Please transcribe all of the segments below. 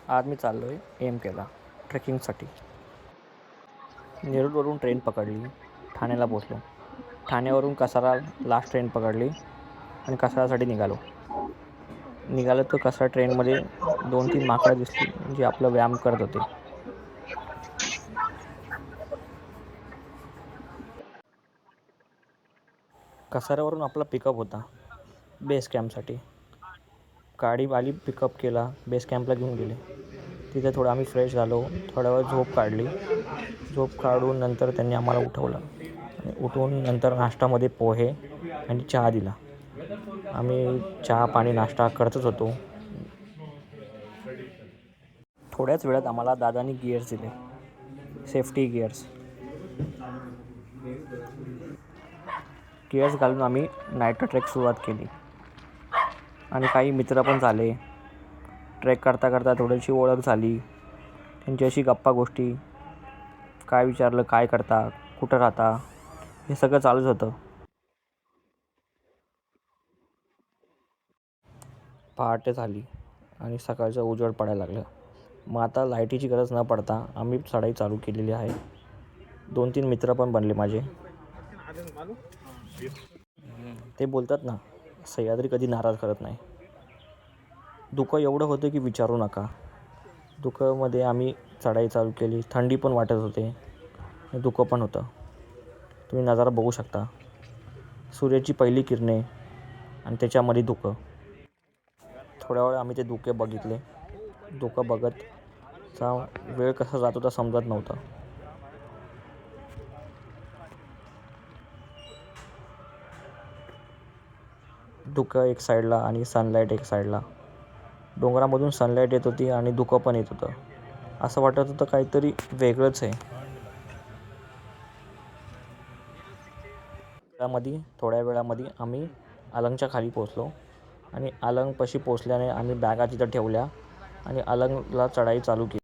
आज मी चाललो आहे AMKला ट्रेकिंगसाठी. नेरूळवरून ट्रेन पकडली, ठाण्याला पोचलो. ठाण्यावरून कसारा लास्ट ट्रेन पकडली आणि कसारासाठी निघालो तर कसारा ट्रेनमध्ये 2-3 माकडं दिसली जी आपला व्यायाम करत होते. कसाऱ्यावरून आपला पिकअप होता बेस कॅम्पसाठी. गाडी आली, पिकअप केला, बेस कॅम्पला घेऊन गेले. तिथे थोडं आम्ही फ्रेश झालो, थोडा वेळ झोप काढली. झोप काढून नंतर त्यांनी आम्हाला उठवलं आणि उठवून नंतर नाश्त्यामध्ये पोहे आणि चहा दिला. आम्ही चहा पाणी नाश्ता करतच होतो. थोड्याच वेळात आम्हाला दादांनी गिअर्स दिले, सेफ्टी गिअर्स. गिअर्स घालून आम्ही नाईट ट्रेक सुरुवात केली आणि काही मित्र पण झाले. ट्रेक करता करता थोडीशी ओळख झाली, त्यांच्याशी गप्पा गोष्टी. काय विचारलं, काय करता, कुठं राहता, हे सगळं चालूच होतं. पहाटे झाली आणि सकाळचं उजेड पडायला लागलं. मग आता लाईटीची गरज न पडता आम्ही चढाई चालू केलेली आहे. 2-3 मित्र पण बनले माझे. ते बोलतात ना, सह्याद्री कधी नाराज करत नाही. धुकं एवढं होतं की विचारू नका. धुक्यामध्ये आम्ही चढाई चालू केली. थंडी पण वाटत होते आणि धुकं पण होतं. तुम्ही नजारा बघू शकता, सूर्याची पहिली किरणे आणि त्याच्यामध्ये धुकं. थोड्या वेळ आम्ही ते धुके बघितले. धुकं बघतचा वेळ कसा जात होता समजत नव्हतं. धुकं एक साईडला आणि सनलाईट एक साईडला. डोंगरामधून सनलाईट येत होती आणि धुकं पण येत होतं. असं वाटत होतं काहीतरी वेगळंच आहे. थोड्या वेळामध्ये आम्ही अलंगच्या खाली पोचलो आणि अलंगपाशी पोचल्याने आम्ही बॅगा तिथं ठेवल्या आणि अलंगला चढाई चालू केली.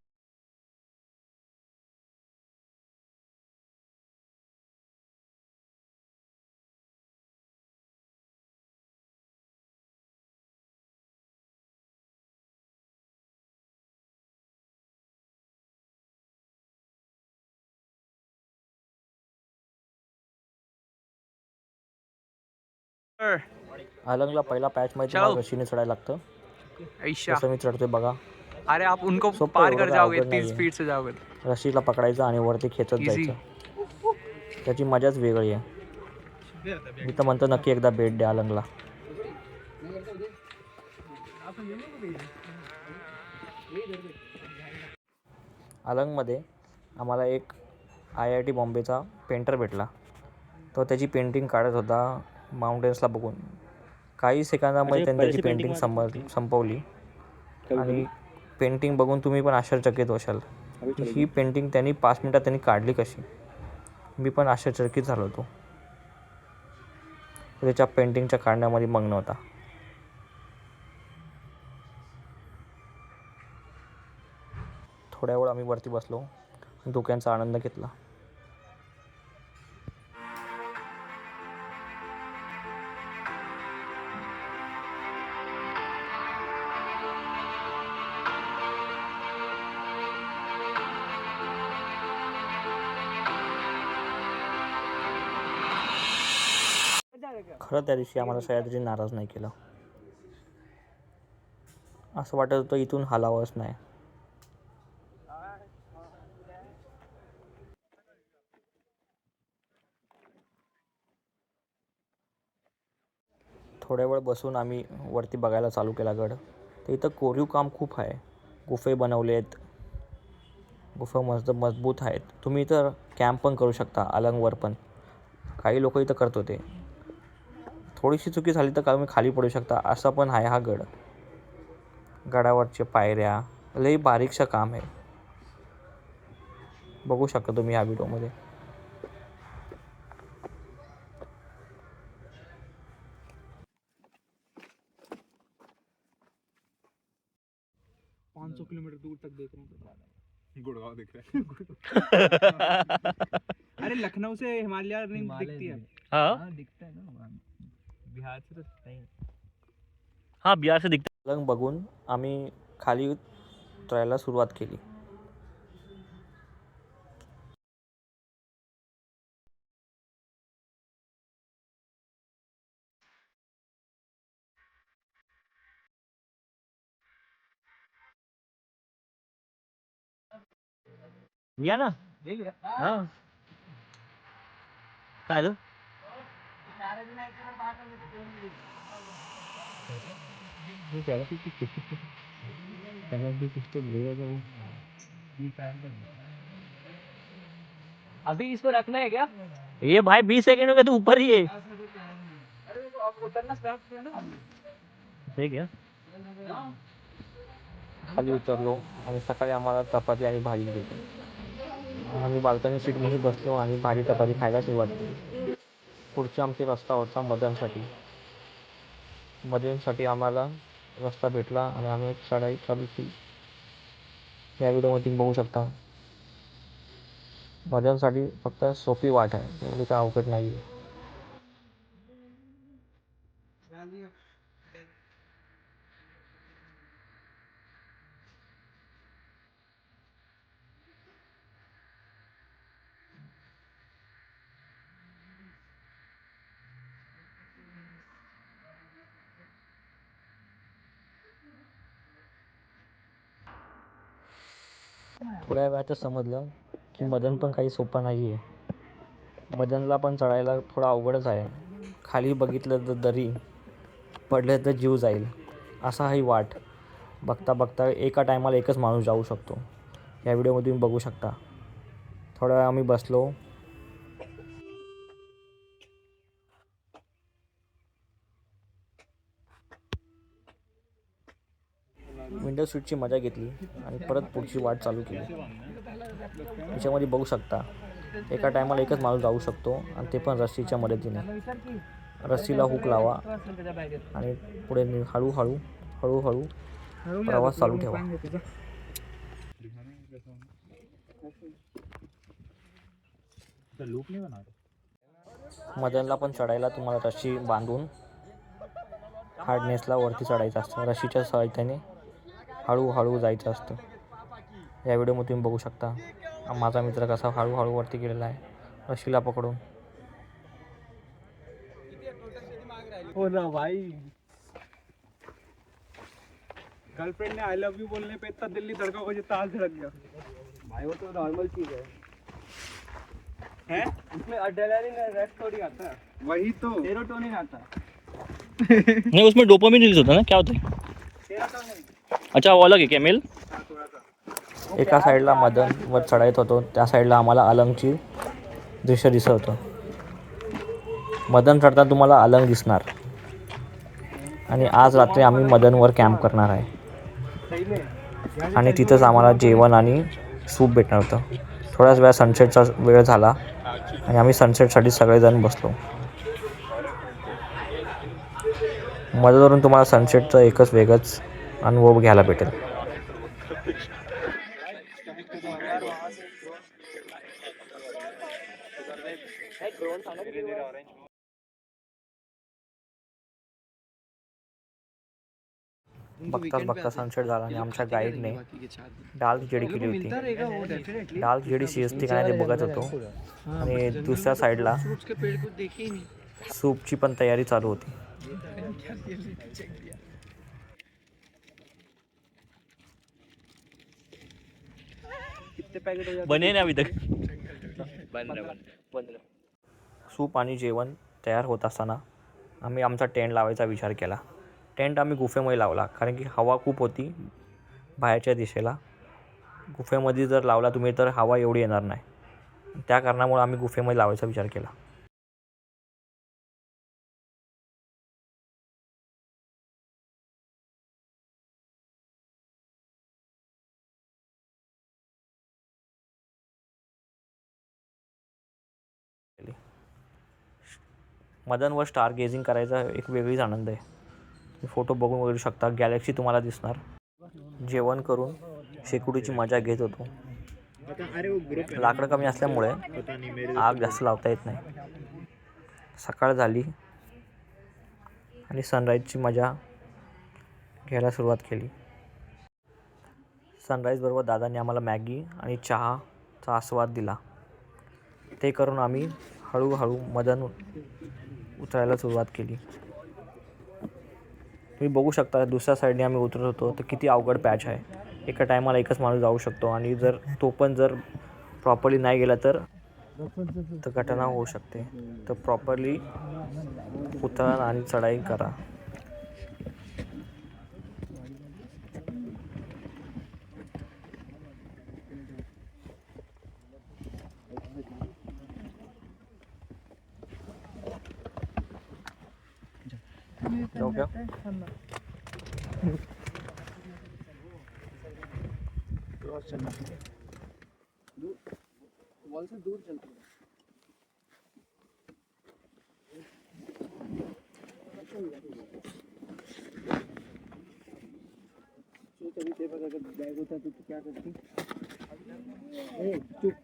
अलंगला पहिला पॅचमध्ये तुम्हाला रशीने चढायला लागतं. जसं मी चढतोय बघा. अरे आप उनको सोपं पार एवढं कर काय जाओगे, अवघड 30 नाही स्पीड आहे. से जाओगे. रशीला पकडायचं आणि वरती खेचत जायचं. त्याची मजाच वेगळी आहे. मी तर म्हणतो नक्की एकदा भेट द्या अलंगला. अलंगमध्ये आम्हाला एक IIT बॉम्बेचा पेंटर भेटला. तो त्याची पेंटिंग काढत होता माउंटेन्सला बघून. काही सेकंदामध्ये त्यांनी त्याची पेंटिंग संपवली आणि पेंटिंग बघून तुम्ही पण आश्चर्यचकित होशाल. ही पेंटिंग त्यांनी 5 मिनिटात त्यांनी काढली कशी. मी पण आश्चर्यचकित झालो होतो. त्याच्या पेंटिंगच्या काढण्यामध्ये मग्न होता. थोड्या वेळ आम्ही वरती बसलो, धुक्यांचा आनंद घेतला. खरं त्या दिवशी आम्हाला सह्याद्री नाराज नाही केलं. असं वाटत होतं इथून हलावंच नाही. थोड्या वेळ बसून आम्ही वरती बघायला चालू केला गड. तर इथं कोरीव काम खूप आहे. गुफे बनवलेत, गुफा मजबूत आहेत. तुम्ही इथं कॅम्प पण करू शकता अलंगवर पण. काही लोक इथं करत होते. थोडीशी चुकी झाली तर तुम्ही खाली पडू शकता. असा पण आहे हा गड. गडावरच्या पायऱ्या लई बारीकशा काम आहे. बघू शकता तुम्ही ह्या व्हिडिओमध्ये. किलोमीटर दूर तक देख रहे हैं. गुड़गांव दिख रहा है. अरे लखनऊ से हिमालय रिंग दिखती है. हाँ दिखता है ना, बिहार से तो नहीं. हाँ बिहार से दिखता अलंग बघून आम्ही खाली उतरायला सुरुवात केली. या ना हा काय झालं? अभी इसको रखना है क्या? ये भाई 20 सेकंड में तू ऊपर ही है. ठीक आहे. खाली उतरलो आणि सकाळी आम्हाला चपाती आणि भाजी दिली. आम्ही बाल्कनी सीटमध्ये बसलो आणि भाजी चपाती खायला सुरुवात केली. पुढचा आमचा रस्ता होता मदनसाठी. मदनसाठी आम्हाला रस्ता भेटला आणि आम्ही चढाई चालू केली. या व्हिडिओमध्ये बघू शकता. मदनसाठी फक्त सोपी वाट आहे, एवढी काय अवघड नाही आहे. थोड्या वेळातच समजलं की मदन पण काही सोपा नाही आहे. मदनला पण चढायला थोडा अवघडच आहे. खाली बघितलं तर दरी, पडलं तर जीव जाईल असा ही वाट. बघता बघता एका टायमाला एकच माणूस जाऊ शकतो. या व्हिडिओमध्ये तुम्ही बघू शकता. थोडा वेळ आम्ही बसलो. विंडो सीटची मजा घेतली आणि परत पुढची वाट चालू केली. याच्यामध्ये बघू शकता एका टायमाला एकच माणूस जाऊ शकतो आणि ते पण रस्सीच्या मदतीने. रस्सीला हुक लावा आणि पुढे हळूहळू प्रवास चालू ठेवा. मदनला पण चढायला तुम्हाला रस्सी बांधून हार्डनेसला वरती चढायचं असतं. रस्सीच्या सहाय्याने हळूहळू जायचं असतं. या व्हिडिओमध्ये तुम्ही बघू शकता माझा मित्र कसा हळूहळू वरती गेलेला आहे रस्सीला पकडून. हो ना भाई, गर्लफ्रेंड ने आई लव यू बोलने पे इतना दिल्ली धड़का को जितना हाल धड़क गया भाई. वो तो नॉर्मल चीज है उसमें एड्रेनलिन रश थोड़ी आता है, वही तो सेरोटोनिन आता है. नहीं, उसमें डोपामिन रिलीज होता है ना, क्या होता है? अच्छा, वो अलग है क्या मेल? एका साईडला मदन वर चढायत होतो, त्या साईडला आम्हाला अलंगची दृश्य दिसत होतं. मदन चढताना तुम्हाला अलंग दिसणार. आणि आज रात्री आम्ही मदनवर कॅम्प करणार आहे आणि तिथंच आम्हाला जेवण आणि सूप भेटणार होतं. थोड्याच वेळा सनसेटचा वेळ झाला आणि आम्ही सनसेटसाठी सगळेजण बसलो. मदनवरून तुम्हाला सनसेटचं एकच वेगळंच अनुभव घ्यायला भेटेल. बघता सनसेट झाला आणि आमच्या गाईडने डाल खिचडी केली होती. डाल खिचडी शिजते का नाही ते बघत होतो आणि दुसऱ्या साईडला सूपची पण तयारी चालू होती. बने ना अभी तक. सूप आणि जेवण तयार होत असताना आम्ही आमचा टेंट लावायचा विचार केला. टेंट आम्ही गुफेमध्ये लावला कारण की हवा खूप होती बाहेरच्या दिशेला. गुफेमध्ये जर लावला तुम्ही तर हवा एवढी येणार नाही. त्या कारणामुळे आम्ही गुफेमध्ये लावायचा विचार केला. मदनवर स्टार गेजिंग करायचा एक वेगळीच आनंद आहे. तुम्ही फोटो बघून वगैरे शकता. गॅलेक्सी तुम्हाला दिसणार. जेवण करून शेकोटीची मजा घेत होतो. लाकडं कमी असल्यामुळे आग जास्त लावता येत नाही. सकाळ झाली आणि सनराईजची मजा घ्यायला सुरुवात केली. सनराईजबरोबर दादाने आम्हाला मॅगी आणि चहाचा आस्वाद दिला. ते करून आम्ही हळूहळू मदन उतरायला सुरुवात केली. तुम्ही बघू शकता दुसऱ्या साईडने आम्ही उतरत होतो तर किती अवघड पॅच आहे. एका टायमाला एकच माणूस जाऊ शकतो आणि जर तो पण जर प्रॉपरली नाही गेला तर घटना होऊ शकते. तर प्रॉपरली उतरा आणि चढाई करा. जाऊ क्या? वॉल से दूर चलते हैं. तो तभी तेरे पास अगर बैग होता तो क्या करती? ए चुप.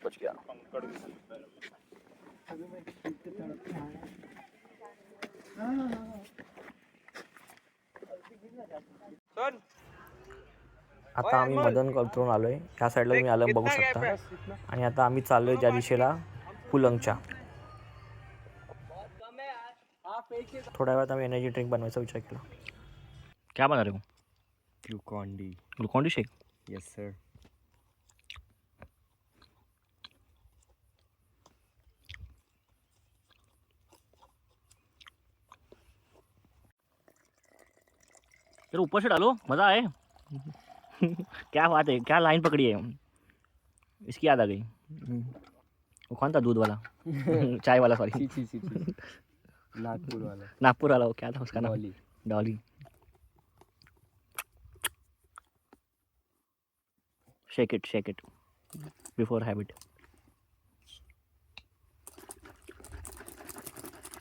बच गया. आता आम्ही मदन उतरून आलोय. ह्या साईडला तुम्ही अलग बघू शकता. आणि आता आम्ही चाललोय ज्या दिशेला कुलंगच्या. थोड्या वेळात आम्ही एनर्जी ड्रिंक बनवायचा विचार केला. क्या बना रहे हो? Glucon D shake. Yes sir. फिर ऊपर से डालो, मज़ा आए. क्या बात है, क्या लाइन पकड़ी है. इसकी याद आ गई. वो कौन था दूध वाला? चाय वाला, सॉरी. ची नागपुर वाला. नागपुर वाला. वो क्या था उसका नाम? Dolly. Dolly. Shake it before habit.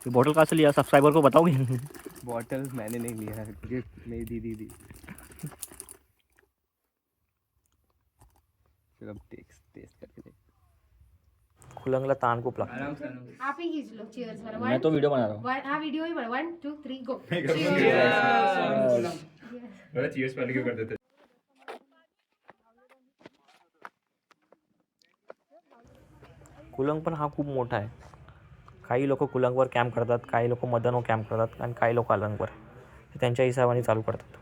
ये बॉटल कहाँ से लिया? सब्सक्राइबर को बताओगे? बॉटल मैंने नहीं लिया है, गिफ्ट मेरी दीदी दी. फिर अब टेस्ट करके देख. कुलंगला ताण खूप लागतो. आप ही खींच लो. चीयर्स वाला. मैं तो वीडियो बना रहा हूँ. हाँ वीडियो ही बना. 1 2 3 गो. बड़ा चीयर्स पहले क्यों कर देते? कुलंग पण हा खूप मोठा आहे. काही लोक कुलंगवर कॅम्प करतात, काही लोक मदनवर कॅम्प करतात आणि काही लोक अलंगवर. ते त्यांच्या हिशोबाने चालू करतात.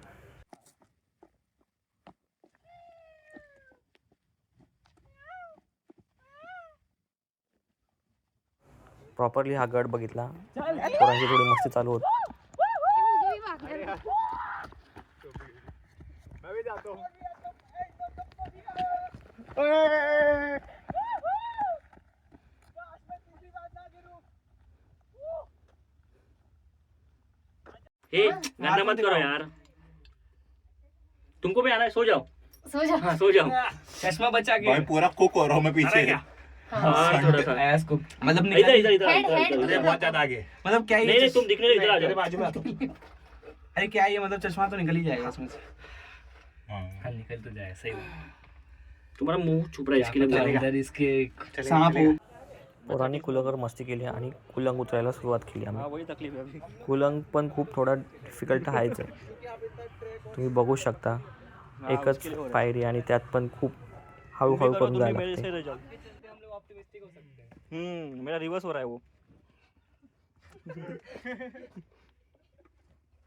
प्रॉपरली हा गड बघितला. पोरांची थोडी मस्ती चालू होती. मुझे भी भागना है. मैं भी जाता हूँ. ए, गाना मत करो यार. तुमको भी आना है, सो जाओ. सो जा. हाँ, सो जाओ. चश्मा बचा के. भाई पूरा कुक हो रहा हूँ मैं पीछे. हाँ, थोड़ा सा. ऐस को मतलब इधर निकल. इधर इधर हेड, इधर, हेड. इधर. अरे बहुत ज्यादा आगे. मतलब क्या नहीं ये नहीं, तुम दिखने दो, इधर आ मेरे जाओ. बाजू में आता हूँ. अरे क्या ये मतलब चश्मा तो निकल ही जाएगा इसमें से. हाँ. हाँ निकल तो जाए सही. तुम्हारा मुंह छुप रहा है इसके लिए. इधर इसके सांप हो. पोरांनी कुलंगवर मस्ती केली आणि कुलंग उतरायला सुरुवात केली आम्ही. कुलंग पण खूप थोडा डिफिकल्ट आहेच आहे. तुम्ही बघू शकता एकच पायरी आणि त्यात पण खूप हळूहळू करून जायला लागते. मेरा रिवर्स हो रहा है वो.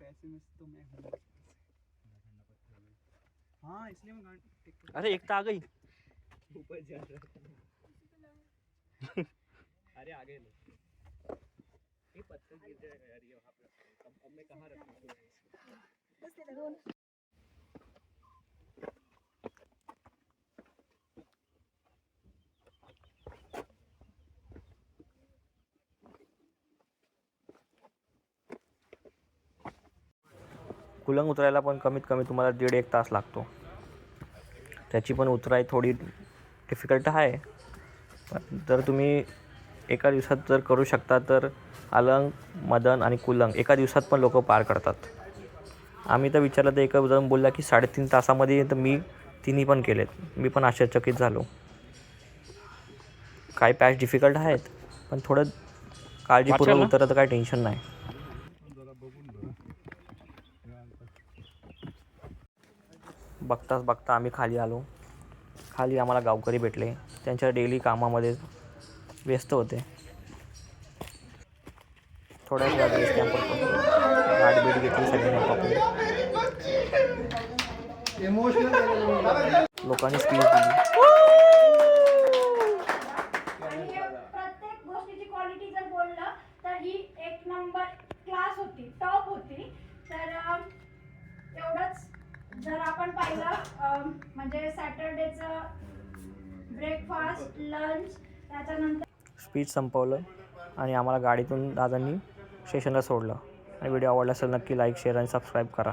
पैसिमिस्ट तो मैं हूँ. हाँ इसलिए मैं गाड़ी. अरे एक तो आ गई. ऊपर जा रहा. अरे आगे लो. ये पत्थर गिर जाएगा यार, ये वहाँ पे. अब मैं कहाँ रखूँ? कुलंग उतरायला पण कमीत कमी तुम्हाला 1.5-1 तास लागतो. त्याची पण उतराई थोडी डिफिकल्ट आहे. पण जर तुम्ही एका दिवसात जर करू शकता तर अलंग, मदन आणि कुलंग एका दिवसात पण लोक पार करतात. आम्ही तर विचारलं तर एका जण बोलला की 3.5 तासामध्ये, तर मी तिन्ही पण केलेत. मी पण आश्चर्यचकित झालो. काही पॅच डिफिकल्ट आहेत, पण थोडं काळजीपूर्वक उतरलं तर काही टेन्शन नाही. बघता आम्ही खाली आलो. खाली आम्हाला गावकरी भेटले. त्यांच्या डेली कामामध्ये व्यस्त होते. थोड्याच वेळात बेस कॅम्पवर गाडी भेट घेतली सगळ्यांनी आपापली. लोकांनी स्पीच दिली. आणि प्रत्येक गोष्टीची क्वालिटी जर बोललं तर ही एक नंबर क्लास होती, टॉप होती. तर एवढंच जर आपण पाहिलं म्हणजे सॅटर्डेचं ब्रेकफास्ट, लंच, त्याच्यानंतर स्पीच संपवलं आणि आम्हाला गाडीतून दादांनी स्टेशनला सोडलं. आणि व्हिडिओ आवडला असेल नक्की लाईक, शेअर आणि सबस्क्राईब करा.